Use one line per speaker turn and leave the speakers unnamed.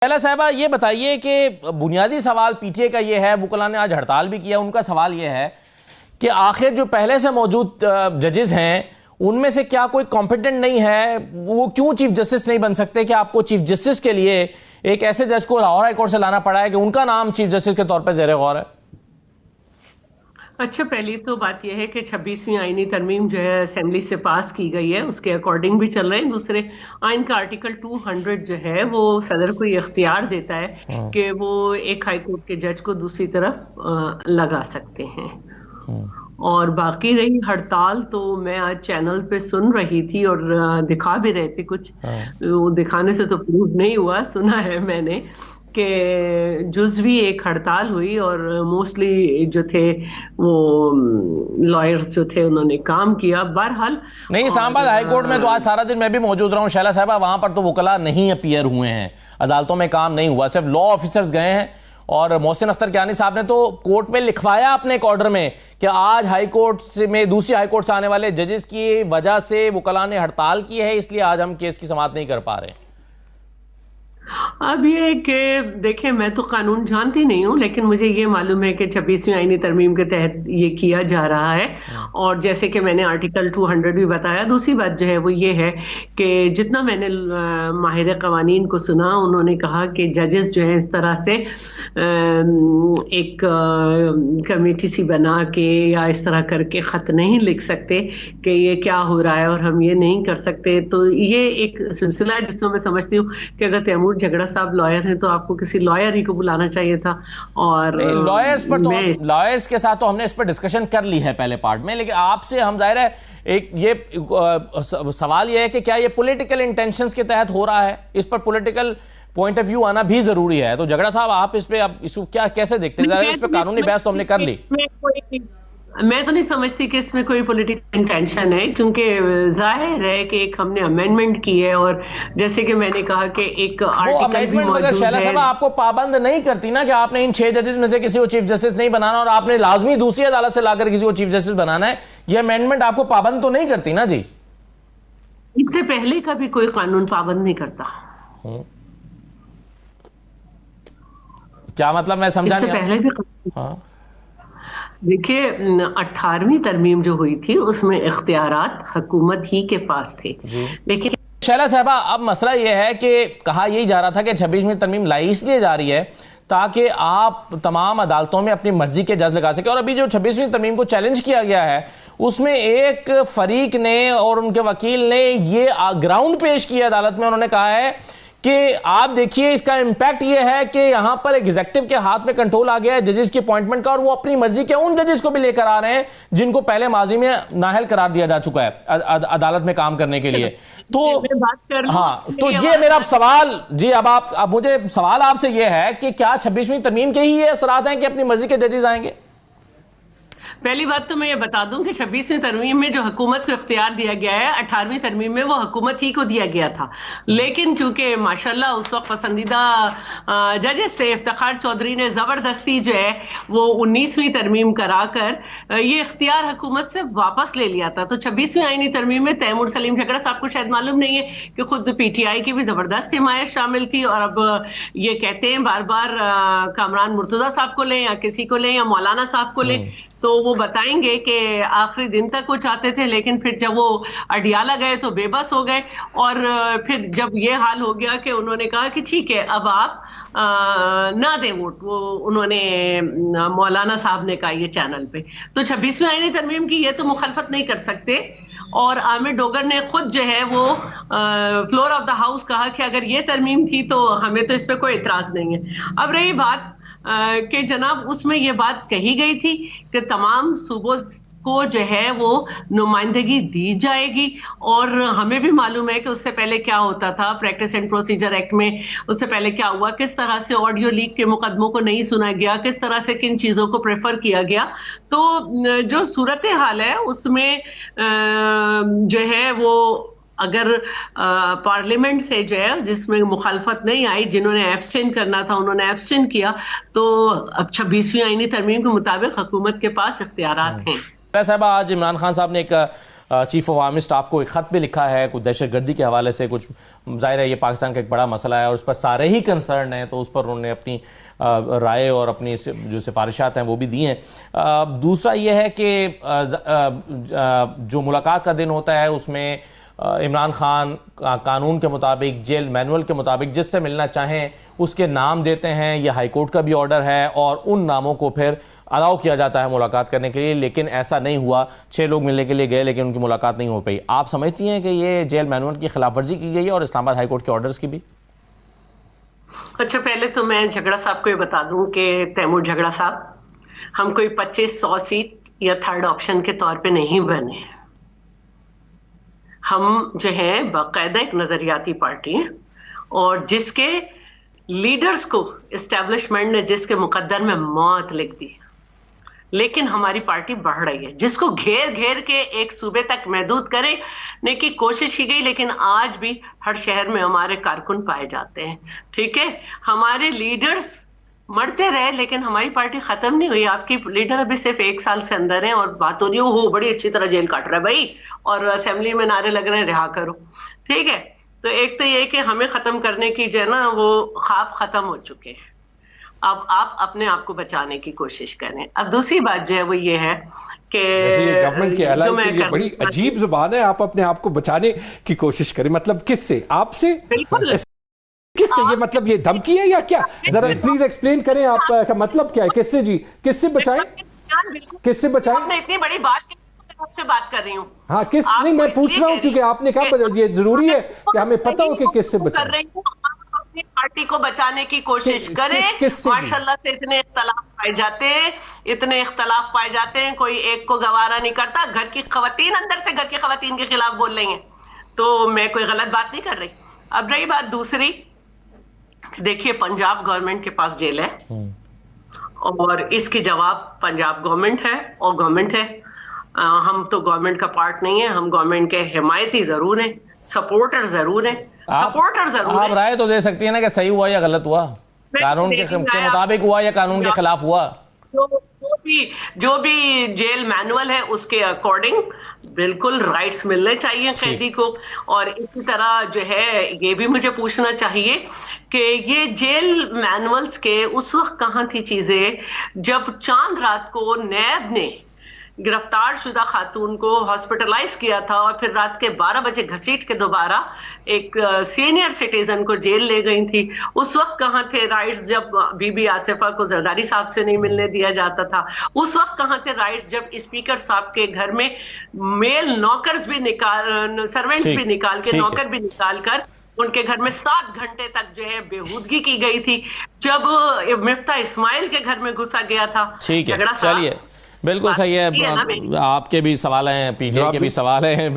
پہلا صاحبہ یہ بتائیے کہ بنیادی سوال پی ٹی اے کا یہ ہے، وکلاء نے آج ہڑتال بھی کیا، ان کا سوال یہ ہے کہ آخر جو پہلے سے موجود ججز ہیں ان میں سے کیا کوئی کمپیٹنٹ نہیں ہے، وہ کیوں چیف جسٹس نہیں بن سکتے؟ کہ آپ کو چیف جسٹس کے لیے ایک ایسے جج کو لاہور ہائی کورٹ سے لانا پڑا ہے کہ ان کا نام چیف جسٹس کے طور پہ زیر غور ہے؟
اچھا، پہلی تو بات یہ ہے کہ 26ویں آئینی ترمیم جو ہے اسمبلی سے پاس کی گئی ہے، اس کے اکارڈنگ بھی چل رہے ہیں۔ دوسرے آئین کا آرٹیکل 200 جو ہے وہ صدر کو یہ اختیار دیتا ہے کہ وہ ایک ہائی کورٹ کے جج کو دوسری طرف لگا سکتے ہیں۔ اور باقی رہی ہڑتال، تو میں آج چینل پہ سن رہی تھی اور دکھا بھی رہے تھے کچھ، وہ دکھانے سے تو پروو نہیں ہوا، سنا ہے میں نے کہ جزوی ایک ہڑتال ہوئی اور موسٹلی جو تھے وہ لائرز جو تھے انہوں نے کام کیا۔ بہرحال
نہیں، اسلام آباد ہائی کورٹ میں تو آج سارا دن میں بھی موجود رہا ہوں شیلا صاحبہ، وہاں پر تو وکلاء نہیں اپیئر ہوئے ہیں، عدالتوں میں کام نہیں ہوا، صرف لا آفیسرز گئے ہیں۔ اور محسن اختر کیانی صاحب نے تو کورٹ میں لکھوایا اپنے ایک آرڈر میں کہ آج ہائی کورٹ میں دوسری ہائی کورٹ سے آنے والے ججز کی وجہ سے وکلاء نے ہڑتال کی ہے، اس لیے آج ہم کیس کی سماعت نہیں کر پا رہے ہیں۔
اب یہ کہ دیکھیں، میں تو قانون جانتی نہیں ہوں، لیکن مجھے یہ معلوم ہے کہ 26ویں آئینی ترمیم کے تحت یہ کیا جا رہا ہے، اور جیسے کہ میں نے آرٹیکل 200 بھی بتایا۔ دوسری بات جو ہے وہ یہ ہے کہ جتنا میں نے ماہر قوانین کو سنا، انہوں نے کہا کہ ججز جو ہیں اس طرح سے ایک کمیٹی سی بنا کے یا اس طرح کر کے خط نہیں لکھ سکتے کہ یہ کیا ہو رہا ہے اور ہم یہ نہیں کر سکتے۔ تو یہ ایک سلسلہ ہے جس میں میں سمجھتی ہوں کہ اگر تیمور جھگڑا صاحب لائر ہیں تو آپ کو کسی لائر ہی کو بلانا چاہیے تھا۔ اور
لائرز کے ساتھ تو ہم نے اس پر ڈسکشن کر لی ہے پہلے پارٹ میں، لیکن آپ سے ہم ظاہر ہے ایک یہ سوال یہ ہے کہ کیا یہ پولیٹیکل انٹینشنز کے تحت ہو رہا ہے؟ اس پر پولیٹیکل پوائنٹ آف ویو آنا بھی ضروری ہے۔ تو جھگڑا صاحب آپ اس پہ کیا کیسے دیکھتے ہیں؟ ظاہر ہے اس پہ قانونی بحث تو ہم نے کر لی۔
میں تو نہیں سمجھتی کہ اس میں کوئی پولیٹیکل انٹینشن ہے، کیونکہ ظاہر ہے کہ ایک ہم نے امینڈمنٹ کی ہے، اور جیسے کہ میں نے کہا کہ ایک آرٹیکل بھی موجود ہے۔
شیلا صاحبہ آپ کو پابند نہیں کرتی نا کہ آپ نے ان 6 ججز میں سے کسی کو چیف جسٹس نہیں بنانا اور آپ نے لازمی دوسری عدالت سے لا کر کسی کو چیف جسٹس بنانا ہے، یہ امینڈمنٹ آپ کو پابند تو نہیں کرتی نا جی؟
اس سے پہلے کا بھی کوئی قانون پابند نہیں کرتا۔
کیا مطلب؟ میں سمجھا نہیں۔
پہلے بھی دیکھیے، 18ویں ترمیم جو ہوئی تھی اس میں اختیارات حکومت ہی کے پاس تھے، لیکن
شیلا صاحبہ اب مسئلہ یہ ہے کہ کہا یہی جا رہا تھا کہ 26ویں ترمیم لائی اس لیے جا رہی ہے تاکہ آپ تمام عدالتوں میں اپنی مرضی کے جج لگا سکیں، اور ابھی جو 26ویں ترمیم کو چیلنج کیا گیا ہے اس میں ایک فریق نے اور ان کے وکیل نے یہ گراؤنڈ پیش کیا عدالت میں، انہوں نے کہا ہے کہ آپ دیکھیے اس کا امپیکٹ یہ ہے کہ یہاں پر ایگزیکٹو کے ہاتھ میں کنٹرول آ گیا ہے ججز کی اپوائنٹمنٹ کا، اور وہ اپنی مرضی کے ان ججز کو بھی لے کر آ رہے ہیں جن کو پہلے ماضی میں نااہل قرار دیا جا چکا ہے عدالت میں کام کرنے کے لیے۔ تو تو یہ میرا سوال جی، اب مجھے سوال آپ سے یہ ہے کہ کیا 26ویں ترمیم کے ہی یہ اثرات ہیں کہ اپنی مرضی کے ججز آئیں گے؟
پہلی بات تو میں یہ بتا دوں کہ 26ویں ترمیم میں جو حکومت کو اختیار دیا گیا ہے، 18ویں ترمیم میں وہ حکومت ہی کو دیا گیا تھا، لیکن کیونکہ ماشاءاللہ اس وقت پسندیدہ ججز سے افتخار چودھری نے زبردستی جو ہے وہ 19ویں ترمیم کرا کر یہ اختیار حکومت سے واپس لے لیا تھا۔ تو 26ویں آئینی ترمیم میں تیمور سلیم جھگڑا صاحب کو شاید معلوم نہیں ہے کہ خود پی ٹی آئی کی بھی زبردست حمایت شامل تھی، اور اب یہ کہتے ہیں بار بار کامران مرتضیٰ صاحب کو لیں یا کسی کو لیں یا مولانا صاحب کو لیں، تو وہ بتائیں گے کہ آخری دن تک وہ چاہتے تھے، لیکن پھر جب وہ اڈیالہ گئے تو بے بس ہو گئے، اور پھر جب یہ حال ہو گیا کہ انہوں نے کہا کہ ٹھیک ہے اب آپ نہ دیں ووٹ، وہ انہوں نے مولانا صاحب نے کہا یہ چینل پہ، تو 26ویں آئینی ترمیم کی یہ تو مخالفت نہیں کر سکتے۔ اور عامر ڈوگر نے خود جو ہے وہ فلور آف دا ہاؤس کہا کہ اگر یہ ترمیم تھی تو ہمیں تو اس پہ کوئی اعتراض نہیں ہے۔ اب رہی بات کہ جناب اس میں یہ بات کہی گئی تھی کہ تمام صوبوں کو جو ہے وہ نمائندگی دی جائے گی، اور ہمیں بھی معلوم ہے کہ اس سے پہلے کیا ہوتا تھا پریکٹس اینڈ پروسیجر ایکٹ میں، اس سے پہلے کیا ہوا، کس طرح سے آڈیو لیک کے مقدموں کو نہیں سنا گیا، کس طرح سے کن چیزوں کو پریفر کیا گیا۔ تو جو صورتحال ہے اس میں جو ہے وہ اگر پارلیمنٹ سے جو ہے جس میں مخالفت نہیں آئی، جنہوں نے ایبسٹین کرنا تھا انہوں نے ایبسٹین کیا، تو اب 26ویں آئینی ترمیم کے مطابق حکومت کے پاس اختیارات ہیں۔
صاحبہ آج عمران خان صاحب نے ایک چیف آف آرمی اسٹاف کو ایک خط بھی لکھا ہے کچھ دہشت گردی کے حوالے سے، کچھ ظاہر ہے یہ پاکستان کا ایک بڑا مسئلہ ہے اور اس پر سارے ہی کنسرن ہیں، تو اس پر انہوں نے اپنی رائے اور اپنی جو سفارشات ہیں وہ بھی دی ہیں۔ دوسرا یہ ہے کہ جو ملاقات کا دن ہوتا ہے اس میں عمران خان قانون کے مطابق، جیل مینول کے مطابق جس سے ملنا چاہیں اس کے نام دیتے ہیں، یہ ہائی کورٹ کا بھی آرڈر ہے، اور ان ناموں کو پھر الاؤ کیا جاتا ہے ملاقات کرنے کے لیے، لیکن ایسا نہیں ہوا۔ 6 لوگ ملنے کے لیے گئے لیکن ان کی ملاقات نہیں ہو پائی۔ آپ سمجھتی ہیں کہ یہ جیل مینول کی خلاف ورزی کی گئی ہے اور اسلام آباد ہائی کورٹ کے آرڈرز کی بھی؟
اچھا، پہلے تو میں جھگڑا صاحب کو یہ بتا دوں کہ تیمور جھگڑا صاحب، ہم کوئی 2500 سیٹ یا تھرڈ آپشن کے طور پہ نہیں بنے، ہم جو ہے باقاعدہ ایک نظریاتی پارٹی ہیں، اور جس کے لیڈرز کو اسٹیبلشمنٹ نے جس کے مقدر میں موت لکھ دی، لیکن ہماری پارٹی بڑھ رہی ہے، جس کو گھیر گھیر کے ایک صوبے تک محدود کرنے کی کوشش کی گئی، لیکن آج بھی ہر شہر میں ہمارے کارکن پائے جاتے ہیں۔ ٹھیک ہے، ہمارے لیڈرز مرتے رہے لیکن ہماری پارٹی ختم نہیں ہوئی۔ آپ کی لیڈر ابھی صرف 1 سال سے اندر ہیں اور بات ہو رہی ہے وہ بڑی اچھی طرح جیل کاٹ رہا ہے بھائی، اور اسمبلی میں نعرے لگ رہے ہیں رہا کرو۔ ٹھیک ہے، تو ایک تو یہ کہ ہمیں ختم کرنے کی جو ہے نا وہ خواب ختم ہو چکے ہیں، اب آپ اپنے آپ کو بچانے کی کوشش کریں۔ اب دوسری بات جو ہے وہ یہ ہے کہ
گورنمنٹ کی اعلان کے لیے بڑی عجیب زبان ہے، آپ اپنے آپ کو بچانے کی کوشش کریں، مطلب کس سے؟ آپ سے؟
بالکل
کس سے؟ یہ مطلب یہ دھمکی ہے یا کیا؟ ذرا پلیز ایکسپلین کریں آپ کا مطلب کیا ہے، کس سے؟ جی کس سے بچائیں؟ کس سے بچائیں؟
آپ نے اتنی بڑی بات کی، میں آپ سے بات کر رہی ہوں۔
ہاں کس؟ نہیں میں پوچھ رہا ہوں کیونکہ آپ نے کہا یہ ضروری ہے کہ ہمیں پتہ ہو کہ کس سے بچائیں۔
اپنی پارٹی کو بچانے کی کوشش کریں۔ ماشاء اللہ سے اتنے اختلاف پائے جاتے ہیں، اتنے اختلاف پائے جاتے ہیں، کوئی ایک کو گوارا نہیں کرتا۔ گھر کی خواتین اندر سے گھر کی خواتین کے خلاف بول رہی ہیں، تو میں کوئی غلط بات نہیں کر رہی۔ اب رہی بات دوسری، دیکھیے پنجاب گورنمنٹ کے پاس جیل ہے اور اس کی جواب پنجاب گورنمنٹ ہے اور گورنمنٹ ہے۔ ہم تو گورنمنٹ کا پارٹ نہیں ہے، ہم گورنمنٹ کے حمایتی ضرور ہیں، سپورٹر ضرور ہیں، سپورٹر ضرور ہیں۔
آپ رائے تو دے سکتی ہیں نا کہ صحیح ہوا یا غلط ہوا، قانون کے مطابق ہوا یا قانون کے خلاف ہوا؟
جو بھی جیل مینول ہے اس کے اکارڈنگ بالکل رائٹس ملنے چاہیے قیدی کو۔ اور اسی طرح جو ہے یہ بھی مجھے پوچھنا چاہیے کہ یہ جیل مینولز کے اس وقت کہاں تھی چیزیں جب چاند رات کو نیب نے گرفتار شدہ خاتون کو ہاسپٹلائز کیا تھا اور پھر رات کے 12 بجے گھسیٹ کے دوبارہ ایک سینئر سٹیزن کو جیل لے گئی تھی؟ اس وقت کہاں تھے رائٹس جب بی بی آصفہ کو زرداری صاحب سے نہیں ملنے دیا جاتا تھا؟ اس وقت کہاں تھے رائٹس جب اسپیکر صاحب کے گھر میں میل نوکرز بھی سرونٹس بھی نکال کے نوکر بھی نکال کر ان کے گھر میں 7 گھنٹے تک جو ہے بےہودگی کی گئی تھی جب مفتاح اسماعیل کے گھر میں گھسا گیا تھا؟
ٹھیک ہے، چلیے بالکل صحیح ہے، آپ کے بھی سوال ہیں، پی جے کے بھی سوال ہیں،